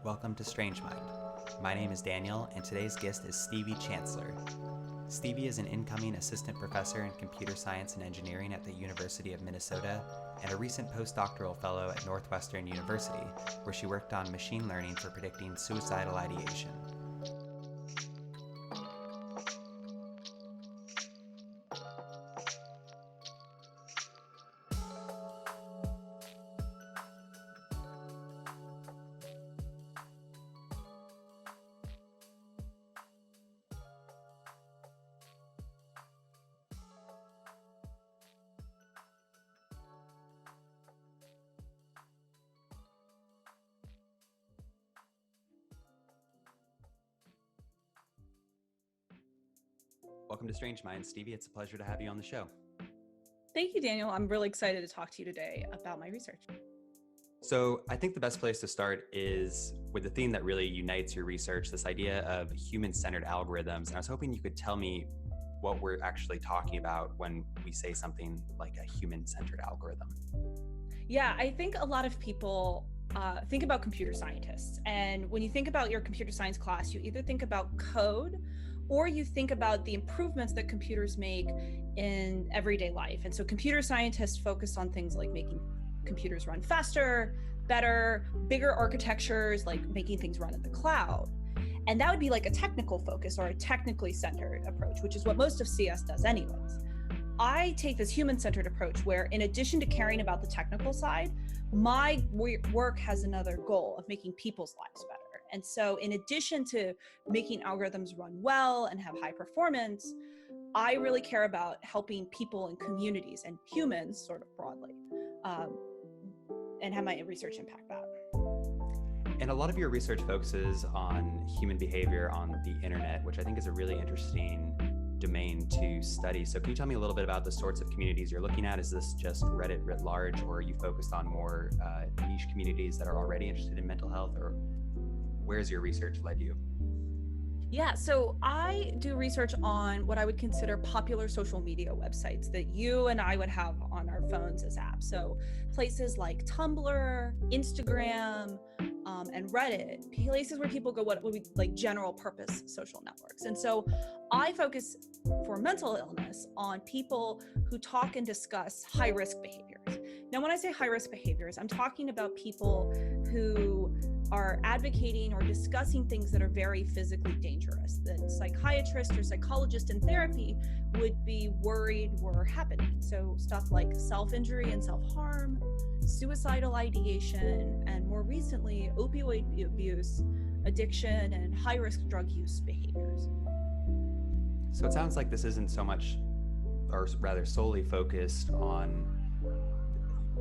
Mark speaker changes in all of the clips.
Speaker 1: Welcome to Strangemind. My name is Daniel, and today's guest is Stevie Chancellor. Stevie is an incoming assistant professor in computer science and engineering at the University of Minnesota and a recent postdoctoral fellow at Northwestern University, where she worked on machine learning for predicting suicidal ideation. Welcome to Strangemind, Stevie. It's a pleasure to have you on the show.
Speaker 2: Thank you, Daniel. I'm really excited to talk to you today about my research.
Speaker 1: So I think the best place to start is with the theme that really unites your research, this idea of human-centered algorithms. And I was hoping you could tell me what we're actually talking about when we say something like a human-centered algorithm.
Speaker 2: Yeah, I think a lot of people think about computer scientists. And when you think about your computer science class, you either think about code or you think about the improvements that computers make in everyday life. And so computer scientists focus on things like making computers run faster, better, bigger architectures, like making things run in the cloud. And that would be like a technical focus or a technically centered approach, which is what most of CS does anyways. I take this human-centered approach where, in addition to caring about the technical side, my work has another goal of making people's lives better. And so in addition to making algorithms run well and have high performance, I really care about helping people and communities and humans sort of broadly, and have my research impact that.
Speaker 1: And a lot of your research focuses on human behavior on the internet, which I think is a really interesting domain to study. So can you tell me a little bit about the sorts of communities you're looking at? Is this just Reddit writ large, or are you focused on more niche communities that are already interested in mental health, or where's your research led you?
Speaker 2: Yeah, so I do research on what I would consider popular social media websites that you and I would have on our phones as apps. So places like Tumblr, Instagram, and Reddit, places where people go what would be like general purpose social networks. And so I focus for mental illness on people who talk and discuss high risk behaviors. Now, when I say high risk behaviors, I'm talking about people who are advocating or discussing things that are very physically dangerous, that psychiatrists or psychologists in therapy would be worried were happening. So stuff like self-injury and self-harm, suicidal ideation, and more recently, opioid abuse, addiction, and high-risk drug use behaviors.
Speaker 1: So it sounds like this isn't so much, or rather solely focused on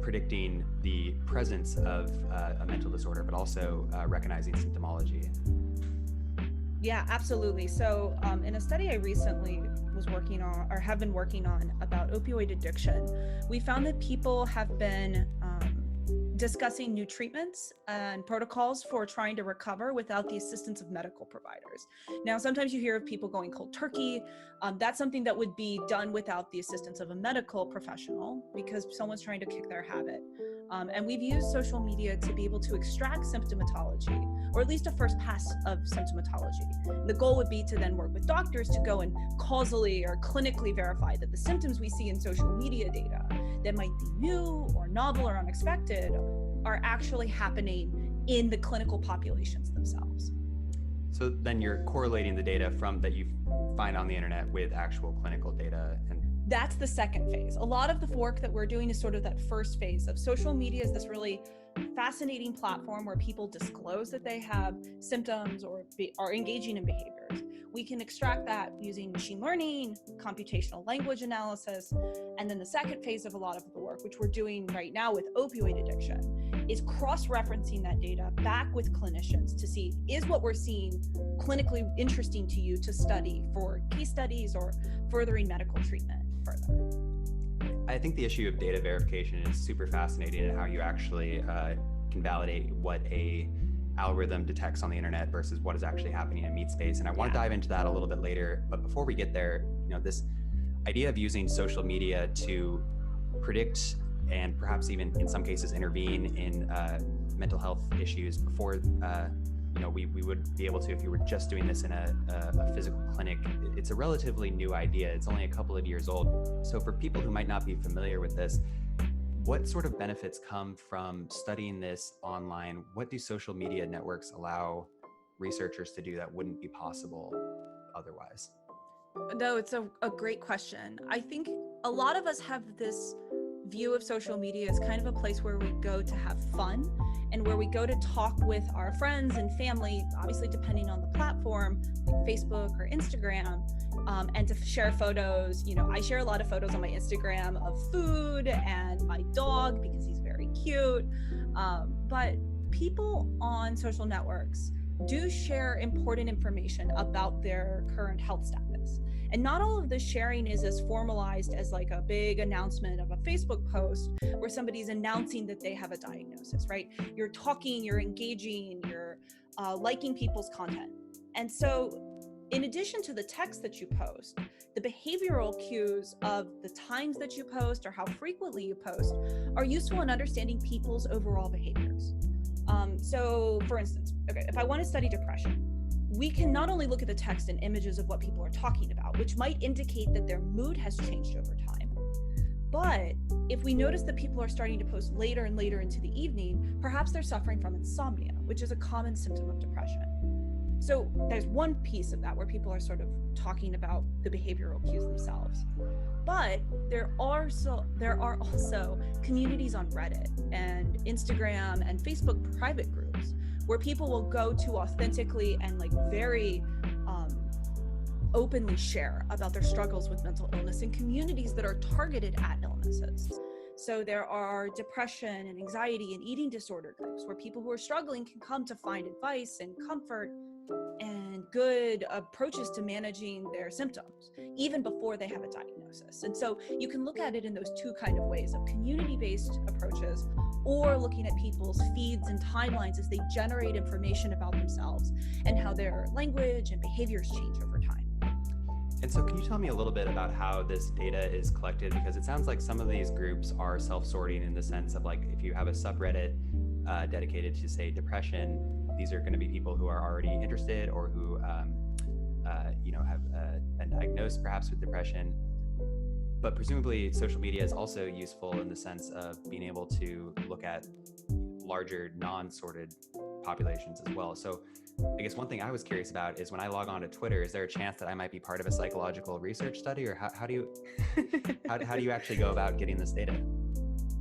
Speaker 1: predicting the presence of a mental disorder, but also recognizing symptomology.
Speaker 2: Yeah, absolutely. So in a study I recently was working on, or have been working on, about opioid addiction, we found that people have been discussing new treatments and protocols for trying to recover without the assistance of medical providers. Now, sometimes you hear of people going cold turkey. That's something that would be done without the assistance of a medical professional because someone's trying to kick their habit. And we've used social media to be able to extract symptomatology, or at least a first pass of symptomatology. The goal would be to then work with doctors to go and causally or clinically verify that the symptoms we see in social media data that might be new or novel or unexpected are actually happening in the clinical populations themselves.
Speaker 1: So then you're correlating the data from that you find on the internet with actual clinical data. And
Speaker 2: that's the second phase. A lot of the work that we're doing is sort of that first phase of social media is this really fascinating platform where people disclose that they have symptoms or are engaging in behaviors. We can extract that using machine learning, computational language analysis, and then the second phase of a lot of the work, which we're doing right now with opioid addiction, is cross-referencing that data back with clinicians to see, is what we're seeing clinically interesting to you to study for case studies or furthering medical treatment further?
Speaker 1: I think the issue of data verification is super fascinating, and how you actually can validate what a algorithm detects on the internet versus what is actually happening in meat space. And I want to dive into that a little bit later. But before we get there, this idea of using social media to predict and perhaps even in some cases intervene in mental health issues before we would be able to if you were just doing this in a physical clinic. It's a relatively new idea. It's only a couple of years old. So for people who might not be familiar with this, what sort of benefits come from studying this online? What do social media networks allow researchers to do that wouldn't be possible otherwise?
Speaker 2: No, it's a great question. I think a lot of us have this view of social media as kind of a place where we go to have fun and where we go to talk with our friends and family, obviously depending on the platform, like Facebook or Instagram, and to share photos. I share a lot of photos on my Instagram of food and my dog because he's very cute. But people on social networks do share important information about their current health status. And not all of the sharing is as formalized as like a big announcement of a Facebook post where somebody's announcing that they have a diagnosis, right? You're talking, you're engaging, you're liking people's content. And so in addition to the text that you post, the behavioral cues of the times that you post or how frequently you post are useful in understanding people's overall behaviors. So for instance, if I want to study depression, we can not only look at the text and images of what people are talking about, which might indicate that their mood has changed over time. But if we notice that people are starting to post later and later into the evening, perhaps they're suffering from insomnia, which is a common symptom of depression. So there's one piece of that where people are sort of talking about the behavioral cues themselves. But there are also communities on Reddit and Instagram and Facebook private groups where people will go to authentically and like very openly share about their struggles with mental illness in communities that are targeted at illnesses. So there are depression and anxiety and eating disorder groups where people who are struggling can come to find advice and comfort and good approaches to managing their symptoms, even before they have a diagnosis. And so you can look at it in those two kind of ways of community-based approaches or looking at people's feeds and timelines as they generate information about themselves and how their language and behaviors change over time.
Speaker 1: And so can you tell me a little bit about how this data is collected? Because it sounds like some of these groups are self-sorting in the sense of like, if you have a subreddit dedicated to say depression, these are going to be people who are already interested or who have been diagnosed perhaps with depression. But presumably social media is also useful in the sense of being able to look at larger non-sorted populations as well. So I guess one thing I was curious about is when I log on to Twitter, is there a chance that I might be part of a psychological research study, or how do you how do you actually go about getting this data?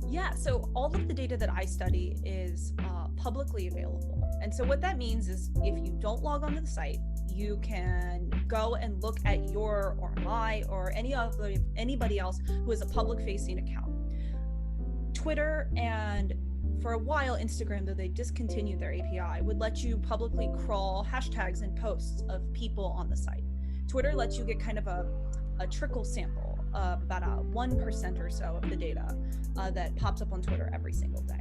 Speaker 2: Yeah, so all of the data that I study is publicly available. And so what that means is if you don't log onto the site, you can go and look at your or my or anybody else who has a public facing account. Twitter and for a while Instagram, though they discontinued their API, would let you publicly crawl hashtags and posts of people on the site. Twitter lets you get kind of a trickle sample of about 1% or so of the data that pops up on Twitter every single day.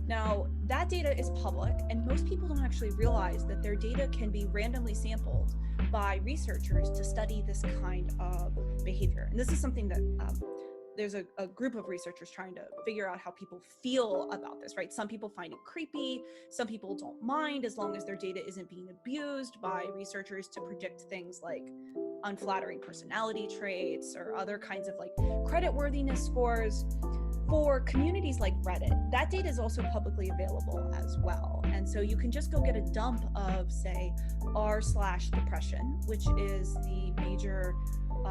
Speaker 2: Now, that data is public, and most people don't actually realize that their data can be randomly sampled by researchers to study this kind of behavior. And this is something that there's a group of researchers trying to figure out how people feel about this, right? Some people find it creepy, some people don't mind as long as their data isn't being abused by researchers to predict things like unflattering personality traits or other kinds of like creditworthiness scores. For communities like Reddit, that data is also publicly available as well. And so you can just go get a dump of, say, r/depression, which is the major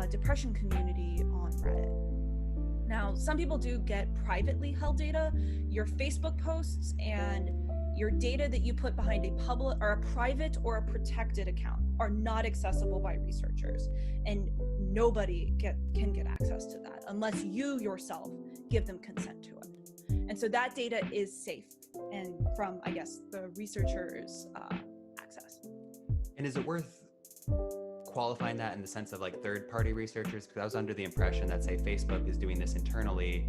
Speaker 2: depression community on Reddit. Now, some people do get privately held data. Your Facebook posts and your data that you put behind a public or a private or a protected account are not accessible by researchers, and nobody can get access to that unless you yourself give them consent to it. And so that data is safe and from, I guess, the researchers' access.
Speaker 1: And is it worth qualifying that in the sense of like third-party researchers? Because I was under the impression that, say, Facebook is doing this internally.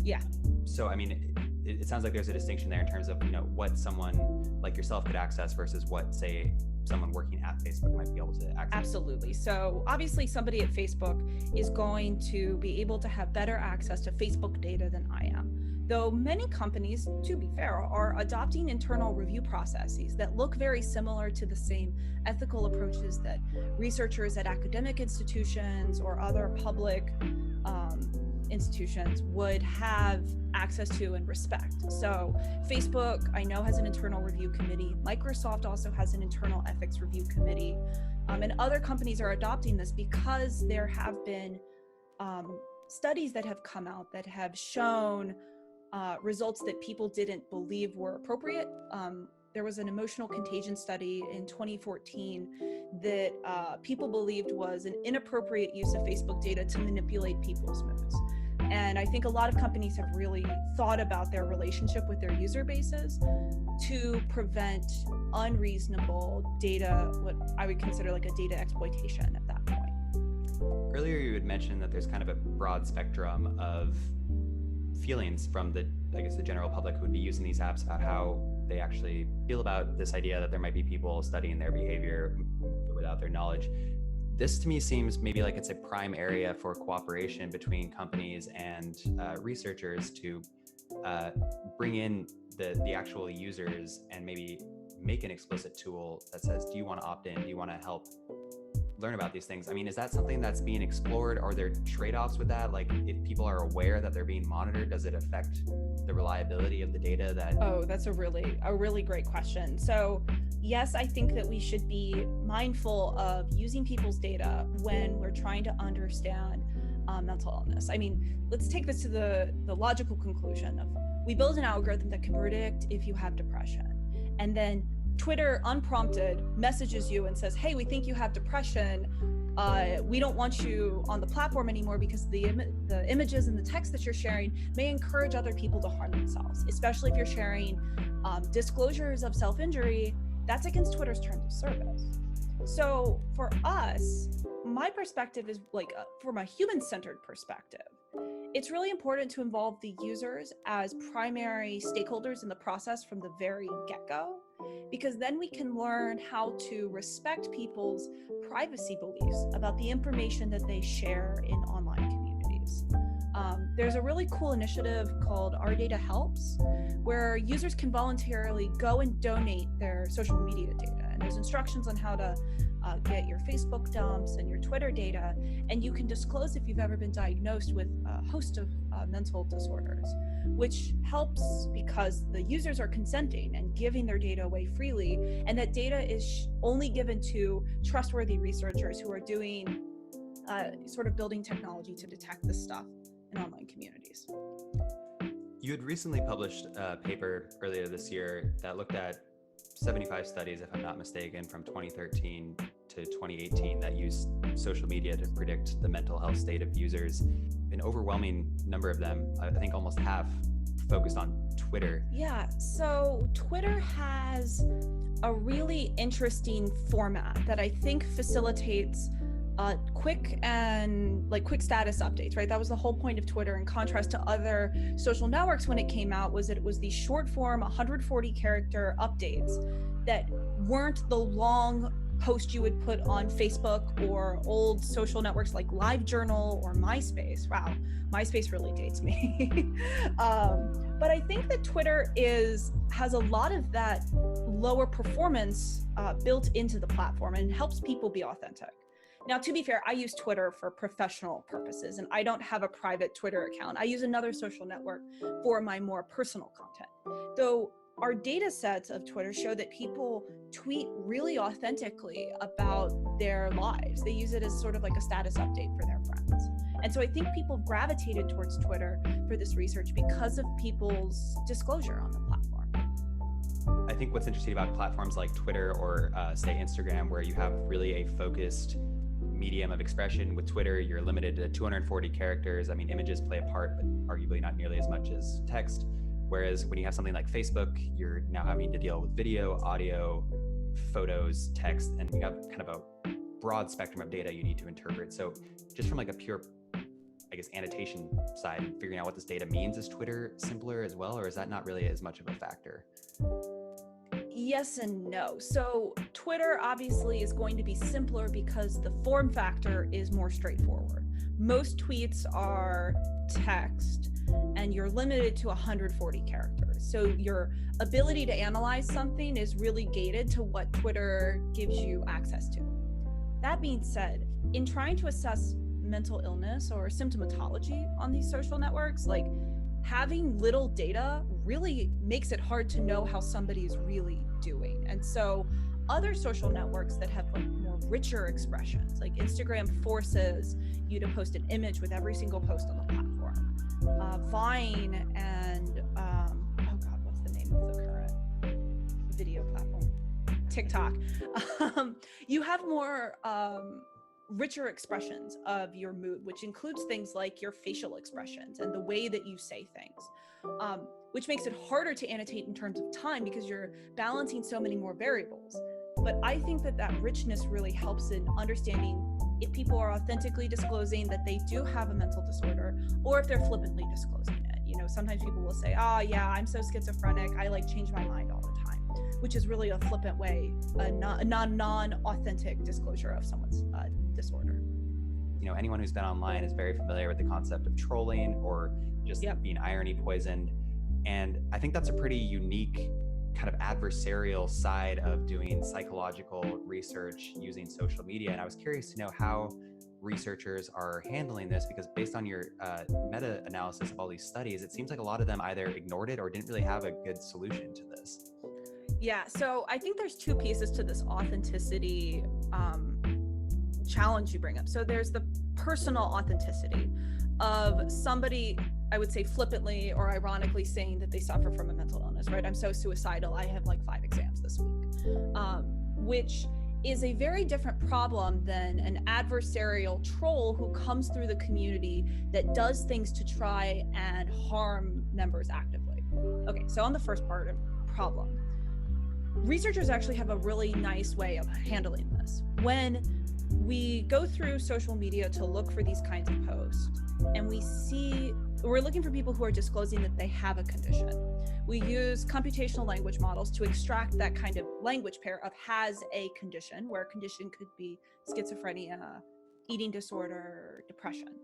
Speaker 2: Yeah.
Speaker 1: So, I mean, it sounds like there's a distinction there in terms of, what someone like yourself could access versus what, say, someone working at Facebook might be able to access.
Speaker 2: Absolutely. So obviously somebody at Facebook is going to be able to have better access to Facebook data than I am. Though many companies, to be fair, are adopting internal review processes that look very similar to the same ethical approaches that researchers at academic institutions or other public institutions would have access to and respect. So Facebook, I know, has an internal review committee. Microsoft also has an internal ethics review committee. And other companies are adopting this because there have been studies that have come out that have shown results that people didn't believe were appropriate. There was an emotional contagion study in 2014 that people believed was an inappropriate use of Facebook data to manipulate people's moods. And I think a lot of companies have really thought about their relationship with their user bases to prevent unreasonable data, what I would consider like a data exploitation at that point.
Speaker 1: Earlier, you had mentioned that there's kind of a broad spectrum of feelings from the general public who would be using these apps about how they actually feel about this idea that there might be people studying their behavior without their knowledge. This to me seems maybe like it's a prime area for cooperation between companies and researchers to bring in the actual users and maybe make an explicit tool that says, do you want to opt in? Do you want to help learn about these things? I mean, is that something that's being explored? Are there trade-offs with that? Like, if people are aware that they're being monitored, does it affect the reliability of the data that...
Speaker 2: Oh, that's a really great question. So yes, I think that we should be mindful of using people's data when we're trying to understand mental illness. I mean, let's take this to the logical conclusion of, we build an algorithm that can predict if you have depression, and then Twitter, unprompted, messages you and says, hey, we think you have depression. We don't want you on the platform anymore because the images and the text that you're sharing may encourage other people to harm themselves, especially if you're sharing disclosures of self-injury. That's against Twitter's terms of service. So for us, my perspective is like, from a human-centered perspective, it's really important to involve the users as primary stakeholders in the process from the very get-go, because then we can learn how to respect people's privacy beliefs about the information that they share in online communities. There's a really cool initiative called Our Data Helps, where users can voluntarily go and donate their social media data. And there's instructions on how to get your Facebook dumps and your Twitter data, and you can disclose if you've ever been diagnosed with a host of mental disorders, which helps because the users are consenting and giving their data away freely, and that data is only given to trustworthy researchers who are doing sort of building technology to detect this stuff in online communities.
Speaker 1: You had recently published a paper earlier this year that looked at 75 studies, if I'm not mistaken, from 2013 to 2018 that used social media to predict the mental health state of users. An overwhelming number of them, I think almost half, focused on Twitter. Yeah,
Speaker 2: so Twitter has a really interesting format that I think facilitates quick status updates, right? That was the whole point of Twitter, in contrast to other social networks when it came out, was that it was these short form 140 character updates that weren't the long post you would put on Facebook or old social networks like LiveJournal or MySpace. Wow, MySpace really dates me. But I think that Twitter has a lot of that lower performance built into the platform and helps people be authentic. Now, to be fair, I use Twitter for professional purposes, and I don't have a private Twitter account. I use another social network for my more personal content. Though our data sets of Twitter show that people tweet really authentically about their lives. They use it as sort of like a status update for their friends. And so I think people gravitated towards Twitter for this research because of people's disclosure on the platform.
Speaker 1: I think what's interesting about platforms like Twitter or say Instagram, where you have really a focused medium of expression. With Twitter, you're limited to 240 characters. I mean, images play a part, but arguably not nearly as much as text. Whereas when you have something like Facebook, you're now having to deal with video, audio, photos, text, and you have kind of a broad spectrum of data you need to interpret. So just from like a pure, I guess, annotation side, and figuring out what this data means, is Twitter simpler as well, or is that not really as much of a factor?
Speaker 2: Yes and no. So Twitter obviously is going to be simpler because the form factor is more straightforward. Most tweets are text, and you're limited to 140 characters. So your ability to analyze something is really gated to what Twitter gives you access to. That being said, in trying to assess mental illness or symptomatology on these social networks, like having little data really makes it hard to know how somebody is really doing. And so other social networks that have like more richer expressions, like Instagram forces you to post an image with every single post on the platform. Vine and oh God, what's the name of the current video platform? TikTok. You have more richer expressions of your mood, which includes things like your facial expressions and the way that you say things, which makes it harder to annotate in terms of time because you're balancing so many more variables. But I think that that richness really helps in understanding if people are authentically disclosing that they do have a mental disorder, or if they're flippantly disclosing it. You know, sometimes people will say, oh yeah, I'm so schizophrenic, I like change my mind all the time, which is really a flippant way, a non-authentic disclosure of someone's disorder.
Speaker 1: You know, anyone who's been online is very familiar with the concept of trolling or just being irony poisoned. And I think that's a pretty unique kind of adversarial side of doing psychological research using social media. And I was curious to know how researchers are handling this, because based on your meta-analysis of all these studies, it seems like a lot of them either ignored it or didn't really have a good solution to this.
Speaker 2: Yeah, so I think there's two pieces to this authenticity challenge you bring up. So there's the personal authenticity of somebody, I would say flippantly or ironically saying that they suffer from a mental illness, right? I'm so suicidal, I have like 5 exams this week, which is a very different problem than an adversarial troll who comes through the community that does things to try and harm members actively. Okay, so on the first part of problem, researchers actually have a really nice way of handling this. When we go through social media to look for these kinds of posts, and we're looking for people who are disclosing that they have a condition. We use computational language models to extract that kind of language pair of has a condition, where a condition could be schizophrenia, eating disorder, depression.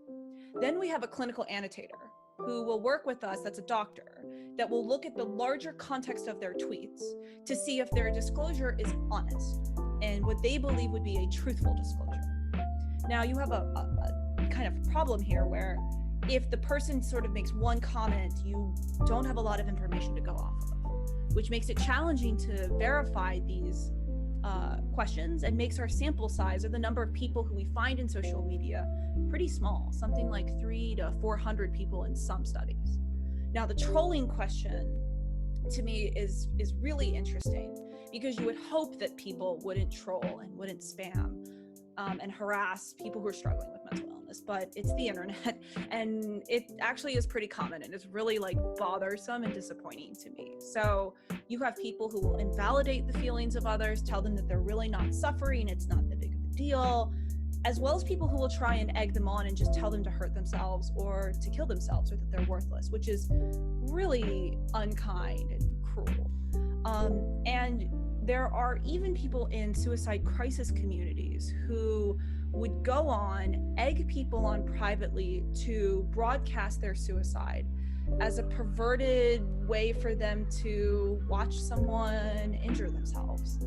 Speaker 2: Then we have a clinical annotator who will work with us, that's a doctor, that will look at the larger context of their tweets to see if their disclosure is honest and what they believe would be a truthful disclosure. Now you have a kind of problem here where if the person sort of makes one comment, you don't have a lot of information to go off of, which makes it challenging to verify these questions and makes our sample size, or the number of people who we find in social media, pretty small, something like 300 to 400 people in some studies. Now the trolling question to me is really interesting, because you would hope that people wouldn't troll and wouldn't spam and harass people who are struggling with mental illness, but it's the internet, and it actually is pretty common, and it's really like bothersome and disappointing to me. So you have people who will invalidate the feelings of others, tell them that they're really not suffering, it's not that big of a deal, as well as people who will try and egg them on and just tell them to hurt themselves or to kill themselves, or that they're worthless, which is really unkind and cruel. And there are even people in suicide crisis communities who would go on, egg people on privately to broadcast their suicide as a perverted way for them to watch someone injure themselves.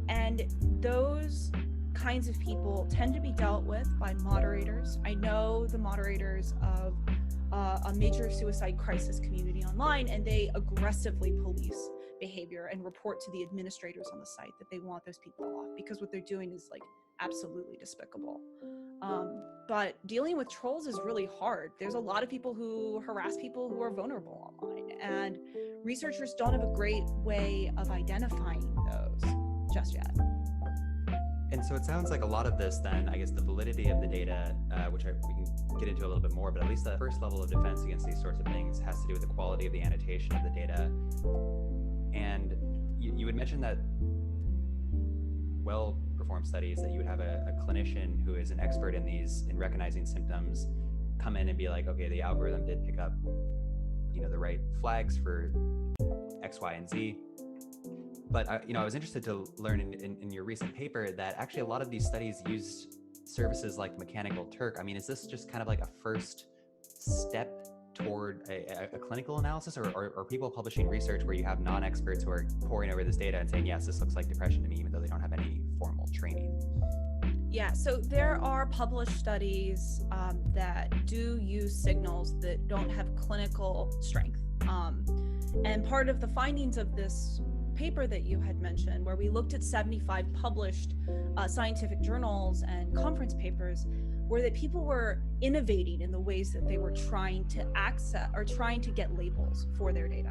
Speaker 2: And those kinds of people tend to be dealt with by moderators. I know the moderators of a major suicide crisis community online, and they aggressively police behavior and report to the administrators on the site that they want those people off, because what they're doing is like absolutely despicable. But dealing with trolls is really hard. There's a lot of people who harass people who are vulnerable online, and researchers don't have a great way of identifying those just yet.
Speaker 1: And so it sounds like a lot of this then, I guess the validity of the data, which we can get into a little bit more, but at least the first level of defense against these sorts of things has to do with the quality of the annotation of the data. And you had mentioned that well-performed studies that you would have a clinician who is an expert in recognizing symptoms come in and be like, okay, the algorithm did pick up, the right flags for X, Y, and Z. But I was interested to learn in your recent paper that actually a lot of these studies used services like Mechanical Turk, I mean, is this just kind of like a first step toward a clinical analysis, or are people publishing research where you have non-experts who are poring over this data and saying, yes, this looks like depression to me, even though they don't have any formal training?
Speaker 2: Yeah, so there are published studies that do use signals that don't have clinical strength. And part of the findings of this paper that you had mentioned, where we looked at 75 published scientific journals and conference papers, were that people were innovating in the ways that they were trying to access or trying to get labels for their data.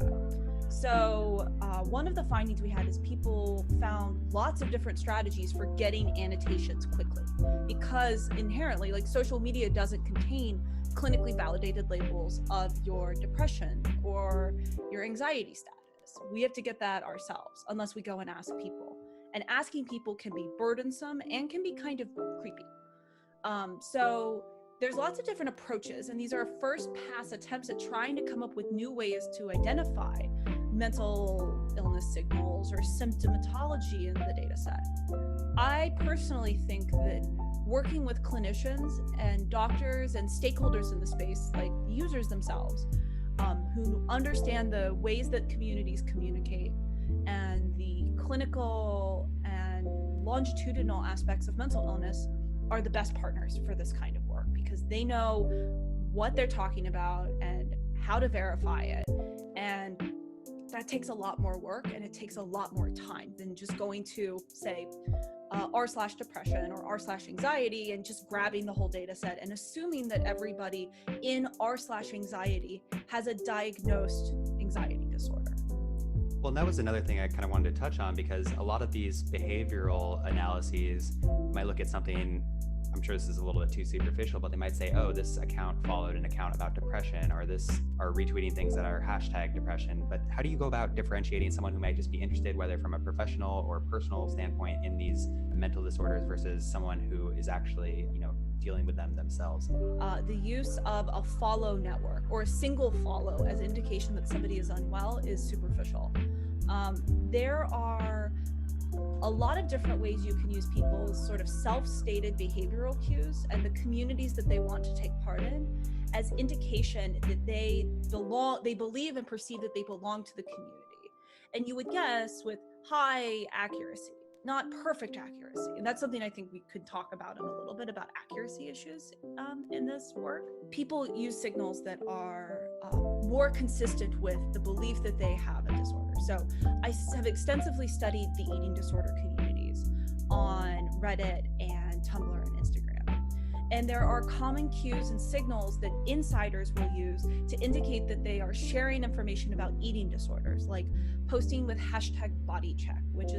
Speaker 2: So one of the findings we had is people found lots of different strategies for getting annotations quickly, because inherently, like, social media doesn't contain clinically validated labels of your depression or your anxiety status. We have to get that ourselves unless we go and ask people. And asking people can be burdensome and can be kind of creepy. So there's lots of different approaches, and these are first pass attempts at trying to come up with new ways to identify mental illness signals or symptomatology in the data set. I personally think that working with clinicians and doctors and stakeholders in the space, like users themselves, who understand the ways that communities communicate and the clinical and longitudinal aspects of mental illness, are the best partners for this kind of work, because they know what they're talking about and how to verify it. And that takes a lot more work, and it takes a lot more time than just going to, say, r/depression or r/anxiety and just grabbing the whole data set and assuming that everybody in r/anxiety has a diagnosed anxiety disorder.
Speaker 1: Well, that was another thing I kind of wanted to touch on, because a lot of these behavioral analyses might look at something, I'm sure this is a little bit too superficial, but they might say, oh, this account followed an account about depression, or this are retweeting things that are hashtag depression. But how do you go about differentiating someone who might just be interested, whether from a professional or personal standpoint, in these mental disorders versus someone who is actually, dealing with them themselves?
Speaker 2: The use of a follow network or a single follow as indication that somebody is unwell is superficial. There are a lot of different ways you can use people's sort of self-stated behavioral cues and the communities that they want to take part in as indication that they believe and perceive that they belong to the community. And you would guess with high accuracy, not perfect accuracy. And that's something I think we could talk about in a little bit, about accuracy issues in this work. People use signals that are more consistent with the belief that they have a disorder. So I have extensively studied the eating disorder communities on Reddit and Tumblr and Instagram. And there are common cues and signals that insiders will use to indicate that they are sharing information about eating disorders, like posting with hashtag body check, which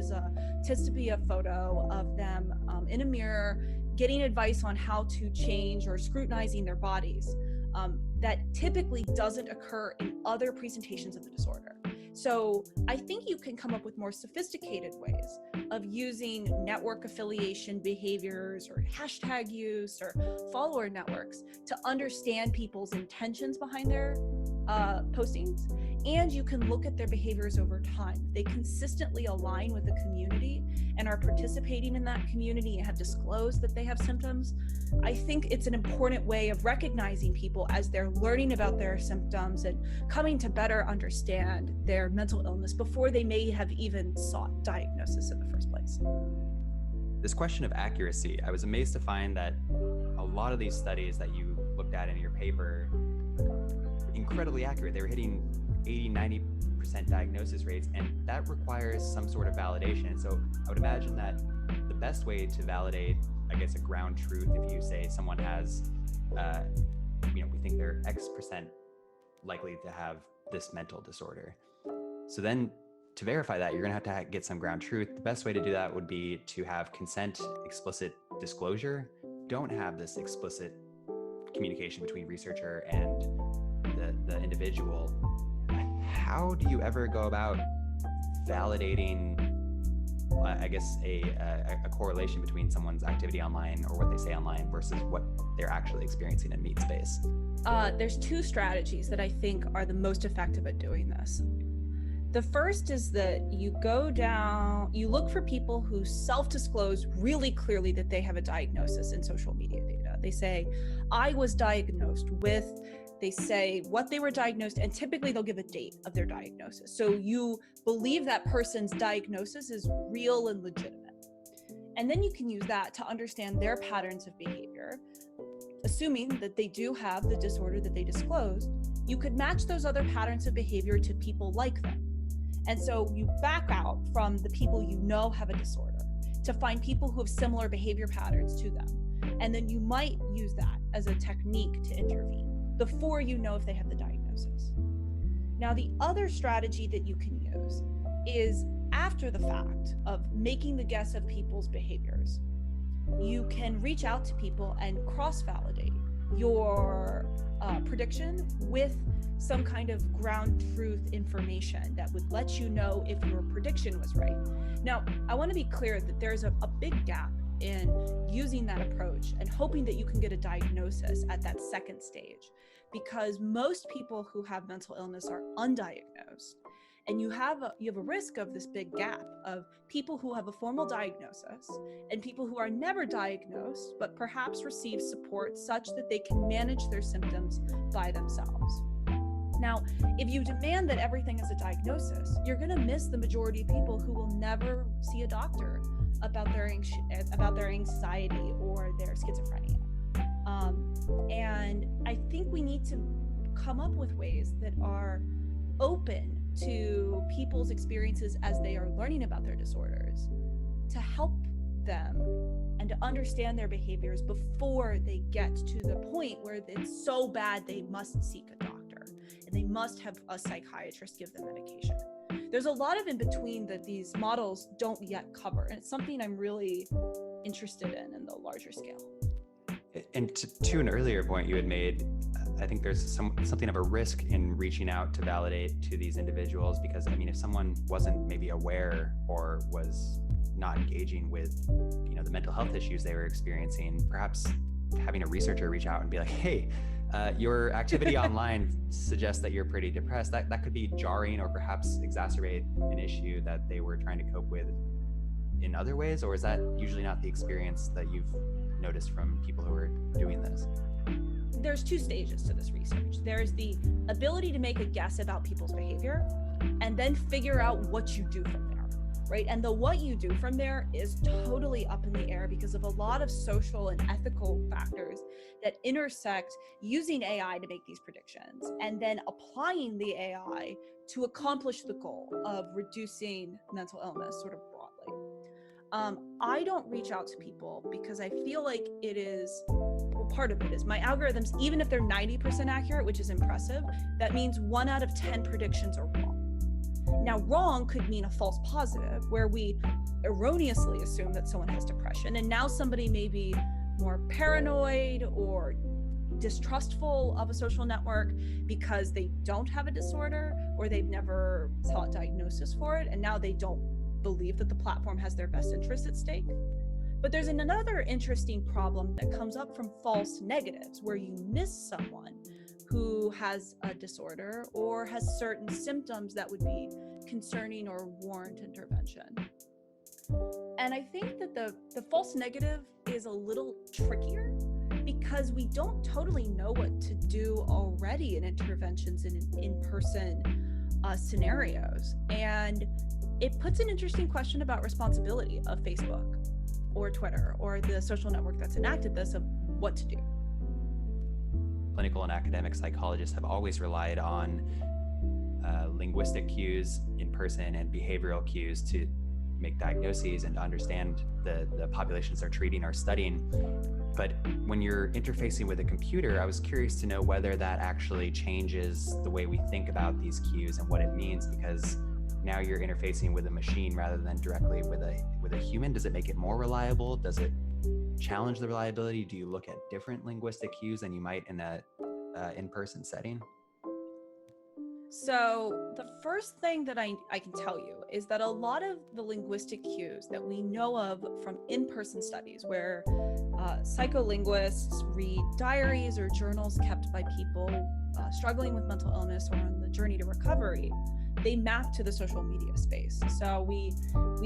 Speaker 2: tends to be a photo of them in a mirror, getting advice on how to change or scrutinizing their bodies. That typically doesn't occur in other presentations of the disorder. So I think you can come up with more sophisticated ways of using network affiliation behaviors or hashtag use or follower networks to understand people's intentions behind their postings. And you can look at their behaviors over time. They consistently align with the community and are participating in that community and have disclosed that they have symptoms. I think it's an important way of recognizing people as they're learning about their symptoms and coming to better understand their mental illness before they may have even sought diagnosis in the first place.
Speaker 1: This question of accuracy, I was amazed to find that a lot of these studies that you looked at in your paper, incredibly accurate. They were hitting 80-90% diagnosis rates, and that requires some sort of validation. So I would imagine that the best way to validate, I guess, a ground truth, if you say someone has, we think they're X% likely to have this mental disorder. So then to verify that, you're gonna have to get some ground truth. The best way to do that would be to have consent, explicit disclosure. Don't have this explicit communication between researcher and the individual. How do you ever go about validating, I guess, a correlation between someone's activity online or what they say online versus what they're actually experiencing in meet space?
Speaker 2: There's two strategies that I think are the most effective at doing this. The first is that you look for people who self-disclose really clearly that they have a diagnosis in social media data. They say, I was diagnosed with, they say what they were diagnosed, and typically they'll give a date of their diagnosis. So you believe that person's diagnosis is real and legitimate. And then you can use that to understand their patterns of behavior. Assuming that they do have the disorder that they disclosed, you could match those other patterns of behavior to people like them. And so you back out from the people you know have a disorder to find people who have similar behavior patterns to them. And then you might use that as a technique to intervene before you know if they have the diagnosis. Now, the other strategy that you can use is after the fact of making the guess of people's behaviors. You can reach out to people and cross-validate your prediction with some kind of ground truth information that would let you know if your prediction was right. Now, I want to be clear that there's a big gap in using that approach and hoping that you can get a diagnosis at that second stage, because most people who have mental illness are undiagnosed. And you have a risk of this big gap of people who have a formal diagnosis and people who are never diagnosed, but perhaps receive support such that they can manage their symptoms by themselves. Now, if you demand that everything is a diagnosis, you're going to miss the majority of people who will never see a doctor about their anxiety or their schizophrenia. And I think we need to come up with ways that are open to people's experiences as they are learning about their disorders, to help them and to understand their behaviors before they get to the point where it's so bad they must seek a doctor and they must have a psychiatrist give them medication. There's a lot of in between that these models don't yet cover, and it's something I'm really interested in the larger scale.
Speaker 1: And to an earlier point you had made, I think there's something of a risk in reaching out to validate to these individuals, because I mean, if someone wasn't maybe aware or was not engaging with, the mental health issues they were experiencing, perhaps having a researcher reach out and be like, hey, your activity online suggests that you're pretty depressed. That could be jarring or perhaps exacerbate an issue that they were trying to cope with in other ways, or is that usually not the experience that you've noticed from people who are doing this?
Speaker 2: There's two stages to this research. There's the ability to make a guess about people's behavior and then figure out what you do from there, right? And the what you do from there is totally up in the air because of a lot of social and ethical factors that intersect using AI to make these predictions and then applying the AI to accomplish the goal of reducing mental illness sort of broadly. I don't reach out to people because I feel like it is, part of it is my algorithms, even if they're 90% accurate, which is impressive, that means 1 out of 10 predictions are wrong. Now, wrong could mean a false positive, where we erroneously assume that someone has depression, and now somebody may be more paranoid or distrustful of a social network because they don't have a disorder or they've never sought a diagnosis for it, and now they don't believe that the platform has their best interest at stake. But there's another interesting problem that comes up from false negatives, where you miss someone who has a disorder or has certain symptoms that would be concerning or warrant intervention. And I think that the false negative is a little trickier because we don't totally know what to do already in interventions in in-person scenarios. And it puts an interesting question about responsibility of Facebook or Twitter or the social network that's enacted this, of what to do.
Speaker 1: Clinical and academic psychologists have always relied on linguistic cues in person and behavioral cues to make diagnoses and to understand the populations they're treating or studying. But when you're interfacing with a computer, I was curious to know whether that actually changes the way we think about these cues and what it means, because now you're interfacing with a machine rather than directly with a human. Does it make it more reliable? Does it challenge the reliability? Do you look at different linguistic cues than you might in a in-person setting?
Speaker 2: So the first thing that I can tell you is that a lot of the linguistic cues that we know of from in-person studies, where psycholinguists read diaries or journals kept by people struggling with mental illness or on the journey to recovery, they map to the social media space. So we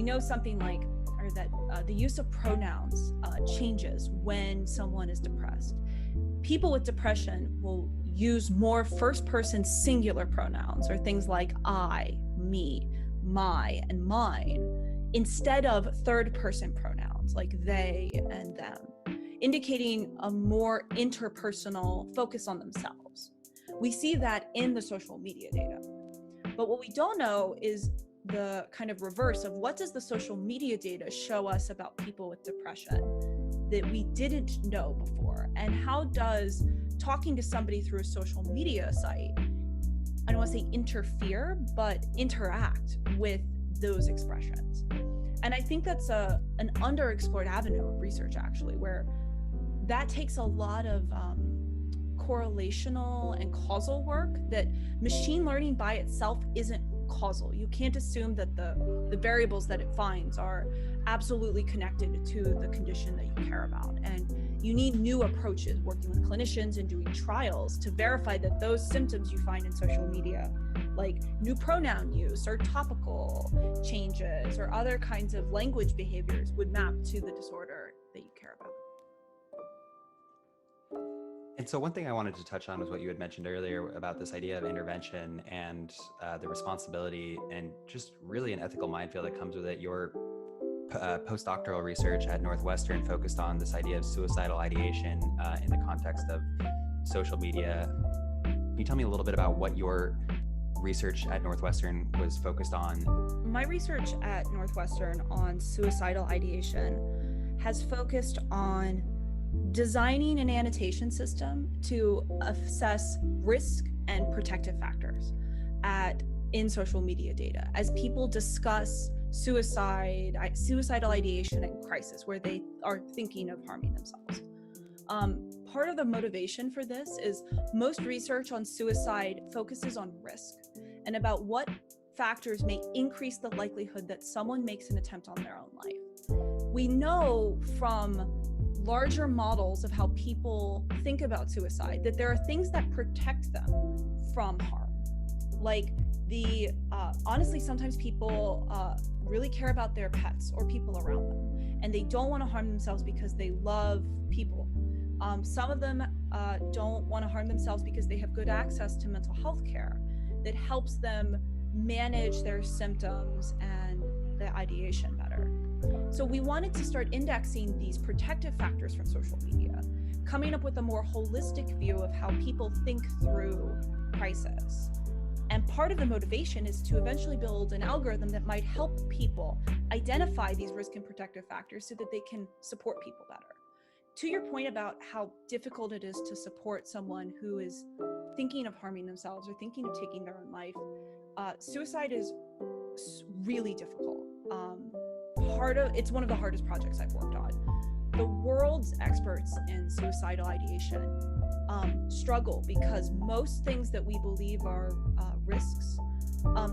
Speaker 2: know something like, or that the use of pronouns changes when someone is depressed. People with depression will use more first-person singular pronouns, or things like I, me, my, and mine, instead of third-person pronouns like they and them, indicating a more interpersonal focus on themselves. We see that in the social media data. But what we don't know is the kind of reverse of what does the social media data show us about people with depression that we didn't know before? And how does talking to somebody through a social media site, I don't want to say interfere, but interact with those expressions? And I think that's an underexplored avenue of research, actually, where that takes a lot of correlational and causal work that machine learning by itself isn't causal. You can't assume that the variables that it finds are absolutely connected to the condition that you care about. And you need new approaches, working with clinicians and doing trials to verify that those symptoms you find in social media, like new pronoun use or topical changes or other kinds of language behaviors, would map to the disorder that you care about.
Speaker 1: And so one thing I wanted to touch on was what you had mentioned earlier about this idea of intervention and the responsibility and just really an ethical minefield that comes with it. Your postdoctoral research at Northwestern focused on this idea of suicidal ideation in the context of social media. Can you tell me a little bit about what your research at Northwestern was focused on?
Speaker 2: My research at Northwestern on suicidal ideation has focused on designing an annotation system to assess risk and protective factors in social media data as people discuss suicidal ideation and crisis, where they are thinking of harming themselves. Part of the motivation for this is most research on suicide focuses on risk and about what factors may increase the likelihood that someone makes an attempt on their own life. We know from larger models of how people think about suicide that there are things that protect them from harm. Like honestly, sometimes people really care about their pets or people around them, and they don't want to harm themselves because they love people. Some of them don't want to harm themselves because they have good access to mental health care that helps them manage their symptoms and the ideation better. So we wanted to start indexing these protective factors from social media, coming up with a more holistic view of how people think through crisis. And part of the motivation is to eventually build an algorithm that might help people identify these risk and protective factors so that they can support people better. To your point about how difficult it is to support someone who is thinking of harming themselves or thinking of taking their own life, suicide is really difficult. It's one of the hardest projects I've worked on. The world's experts in suicidal ideation struggle because most things that we believe are risks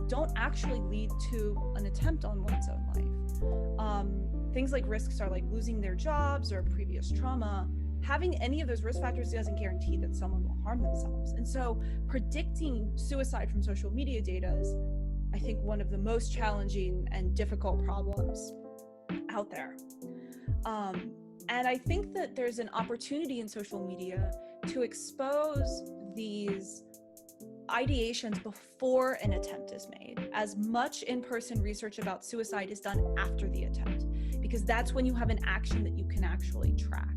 Speaker 2: don't actually lead to an attempt on one's own life. Things like risks are like losing their jobs or previous trauma. Having any of those risk factors doesn't guarantee that someone will harm themselves. And so predicting suicide from social media data is, I think, one of the most challenging and difficult problems out there. And I think that there's an opportunity in social media to expose these ideations before an attempt is made. As much in-person research about suicide is done after the attempt, because that's when you have an action that you can actually track.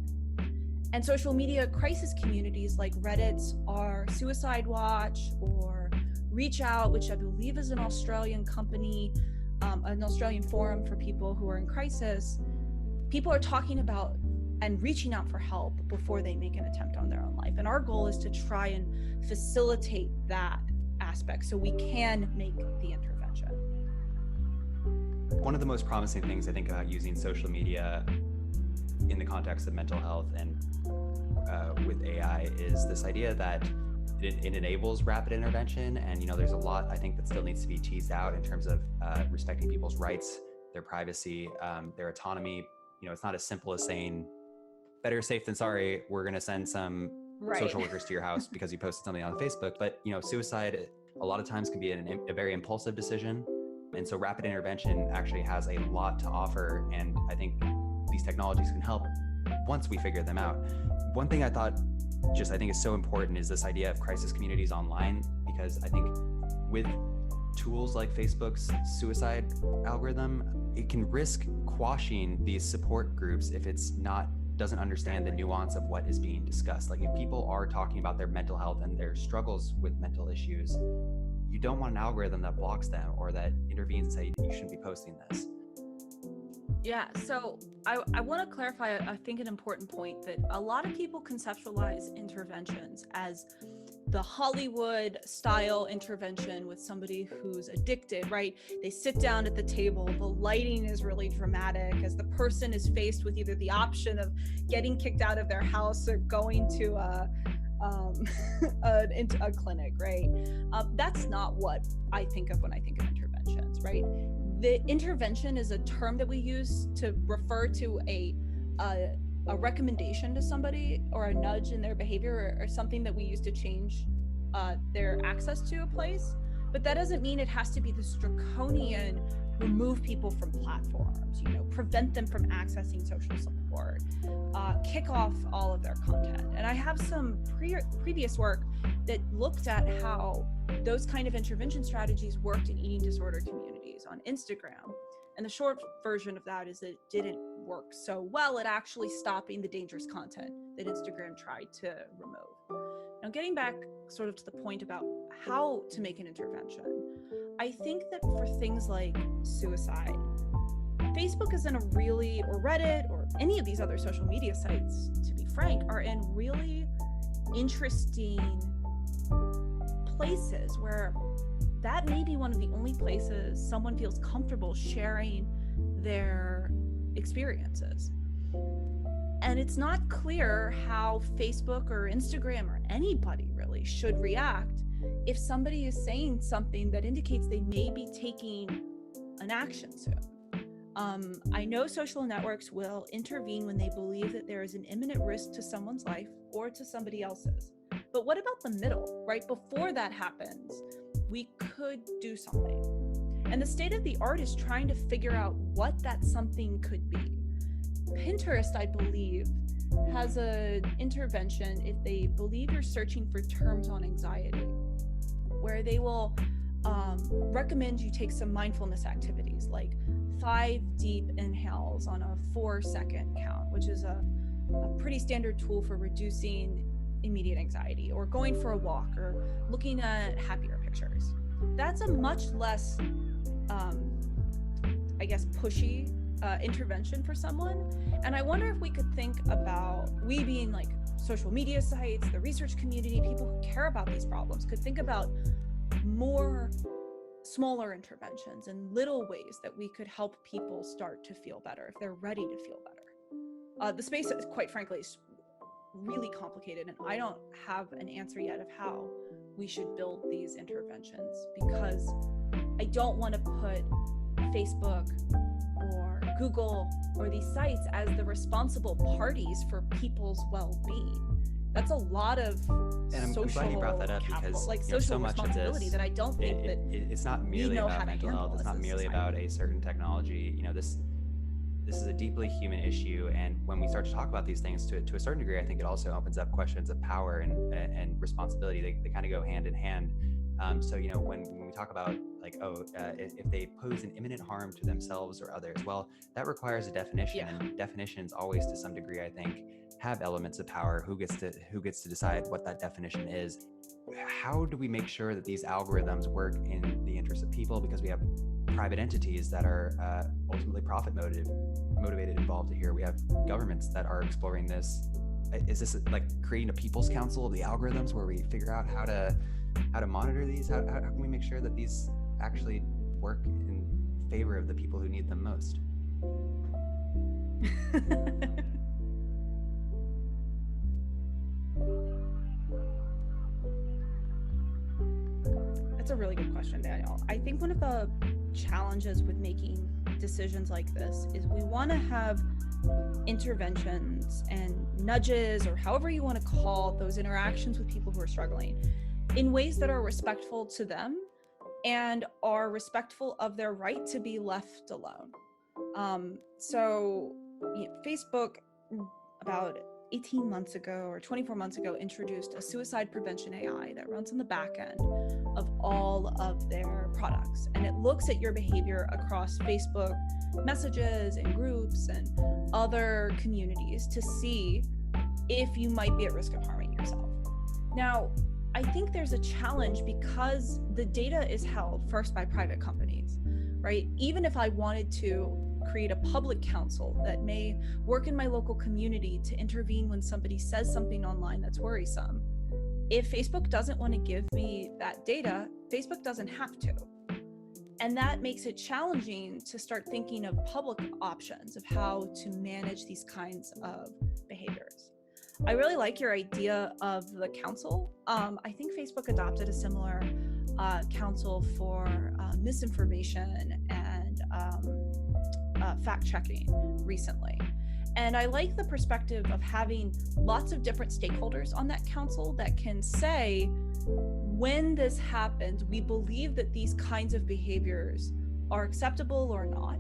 Speaker 2: And social media crisis communities like Reddit's Our Suicide Watch or Reach Out, which I believe is an Australian company, an Australian forum for people who are in crisis, people are talking about and reaching out for help before they make an attempt on their own life. And our goal is to try and facilitate that aspect so we can make the intervention.
Speaker 1: One of the most promising things I think about using social media in the context of mental health and with AI is this idea that it enables rapid intervention. And, there's a lot, I think, that still needs to be teased out in terms of respecting people's rights, their privacy, their autonomy. It's not as simple as saying, better safe than sorry, we're going to send some social workers to your house because you posted something on Facebook. But, suicide a lot of times can be a very impulsive decision. And so rapid intervention actually has a lot to offer. And I think these technologies can help once we figure them out. One thing I think is so important is this idea of crisis communities online, because I think with tools like Facebook's suicide algorithm, it can risk quashing these support groups if doesn't understand the nuance of what is being discussed. Like if people are talking about their mental health and their struggles with mental issues, you don't want an algorithm that blocks them or that intervenes and say you shouldn't be posting this.
Speaker 2: Yeah, so I want to clarify, I think, an important point, that a lot of people conceptualize interventions as the Hollywood style intervention with somebody who's addicted, right? They sit down at the table, the lighting is really dramatic as the person is faced with either the option of getting kicked out of their house or going to into a clinic, right? That's not what I think of when I think of interventions, right? The intervention is a term that we use to refer to a recommendation to somebody or a nudge in their behavior or something that we use to change their access to a place. But that doesn't mean it has to be this draconian remove people from platforms, prevent them from accessing social support, kick off all of their content. And I have some previous work that looked at how those kind of intervention strategies worked in eating disorder communities on Instagram. And the short version of that is that it didn't work so well at actually stopping the dangerous content that Instagram tried to remove. Now, getting back sort of to the point about how to make an intervention, I think that for things like suicide, Facebook is in or Reddit, or any of these other social media sites, to be frank, are in really interesting places where that may be one of the only places someone feels comfortable sharing their experiences. And it's not clear how Facebook or Instagram or anybody really should react if somebody is saying something that indicates they may be taking an action soon. I know social networks will intervene when they believe that there is an imminent risk to someone's life or to somebody else's. But what about the middle, right? Before that happens, we could do something. And the state of the art is trying to figure out what that something could be. Pinterest, I believe, has an intervention if they believe you're searching for terms on anxiety, where they will recommend you take some mindfulness activities like 5 deep inhales on a 4-second count, which is a pretty standard tool for reducing immediate anxiety, or going for a walk, or looking at happier pictures. That's a much less, pushy intervention for someone. And I wonder if we could think about, we being like social media sites, the research community, people who care about these problems, could think about more smaller interventions and little ways that we could help people start to feel better if they're ready to feel better. The space, quite frankly, is really complicated, and I don't have an answer yet of how we should build these interventions, because I don't want to put Facebook or Google or these sites as the responsible parties for people's well-being. That's a lot of
Speaker 1: and I'm glad you brought that up, because
Speaker 2: social
Speaker 1: so much
Speaker 2: responsibility
Speaker 1: of this,
Speaker 2: that I don't think that
Speaker 1: it's not merely about mental health. It's not merely about a certain technology. This is a deeply human issue, and when we start to talk about these things to a certain degree, I think it also opens up questions of power and responsibility. They kind of go hand in hand. So when we talk about if they pose an imminent harm to themselves or others, well, that requires a definition, and definitions always, to some degree, I think, have elements of power. Who gets to decide what that definition is? How do we make sure that these algorithms work in the interest of people? Because we have private entities that are ultimately profit motivated involved here. We have governments that are exploring this. Is this like creating a people's council of the algorithms, where we figure out how to monitor these? How can we make sure that these actually work in favor of the people who need them most?
Speaker 2: That's a really good question, Daniel. I think one of the challenges with making decisions like this is we want to have interventions and nudges, or however you want to call those interactions with people who are struggling, in ways that are respectful to them and are respectful of their right to be left alone. Facebook, about 18 months ago or 24 months ago, introduced a suicide prevention AI that runs on the back end of all of their products. And it looks at your behavior across Facebook messages and groups and other communities to see if you might be at risk of harming yourself. Now, I think there's a challenge because the data is held first by private companies, right? Even if I wanted to create a public council that may work in my local community to intervene when somebody says something online that's worrisome, if Facebook doesn't want to give me that data, Facebook doesn't have to. And that makes it challenging to start thinking of public options of how to manage these kinds of behaviors. I really like your idea of the council. I think Facebook adopted a similar council for misinformation and fact-checking recently. And I like the perspective of having lots of different stakeholders on that council that can say, when this happens, we believe that these kinds of behaviors are acceptable or not.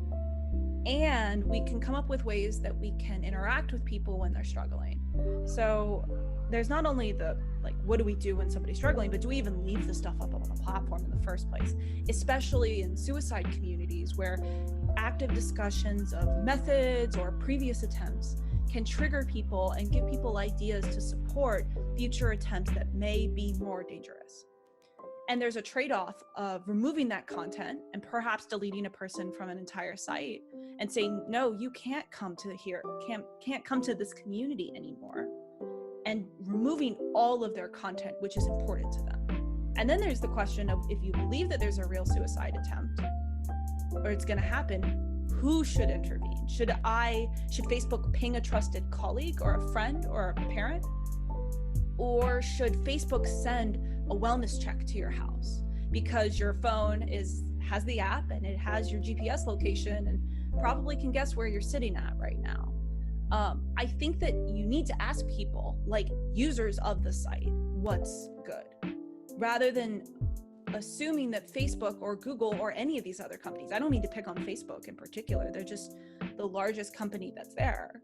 Speaker 2: And we can come up with ways that we can interact with people when they're struggling. So there's not only the, like, what do we do when somebody's struggling, but do we even leave the stuff up on a platform in the first place? Especially in suicide communities where active discussions of methods or previous attempts can trigger people and give people ideas to support future attempts that may be more dangerous. And there's a trade-off of removing that content and perhaps deleting a person from an entire site and saying, no, you can't come to here, can't come to this community anymore, and removing all of their content, which is important to them. And then there's the question of, if you believe that there's a real suicide attempt or it's going to happen, who should intervene? Should Facebook ping a trusted colleague or a friend or a parent? Or should Facebook send a wellness check to your house because your phone has the app and it has your GPS location and probably can guess where you're sitting at right now? I think that you need to ask people, like users of the site, what's good, rather than assuming that Facebook or Google or any of these other companies, I don't mean to pick on Facebook in particular, they're just the largest company that's there,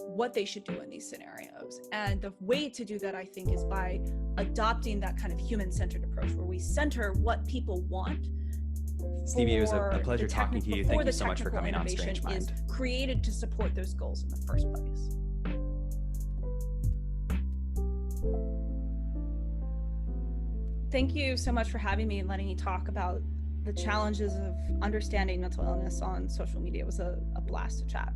Speaker 2: what they should do in these scenarios. And the way to do that, I think, is by adopting that kind of human-centered approach where we center what people want.
Speaker 1: Stevie, it was a pleasure talking to you. Thank you so much for coming on Strangemind.
Speaker 2: Is created to support those goals in the first place. Thank you so much for having me and letting me talk about the challenges of understanding mental illness on social media. It was a blast to chat.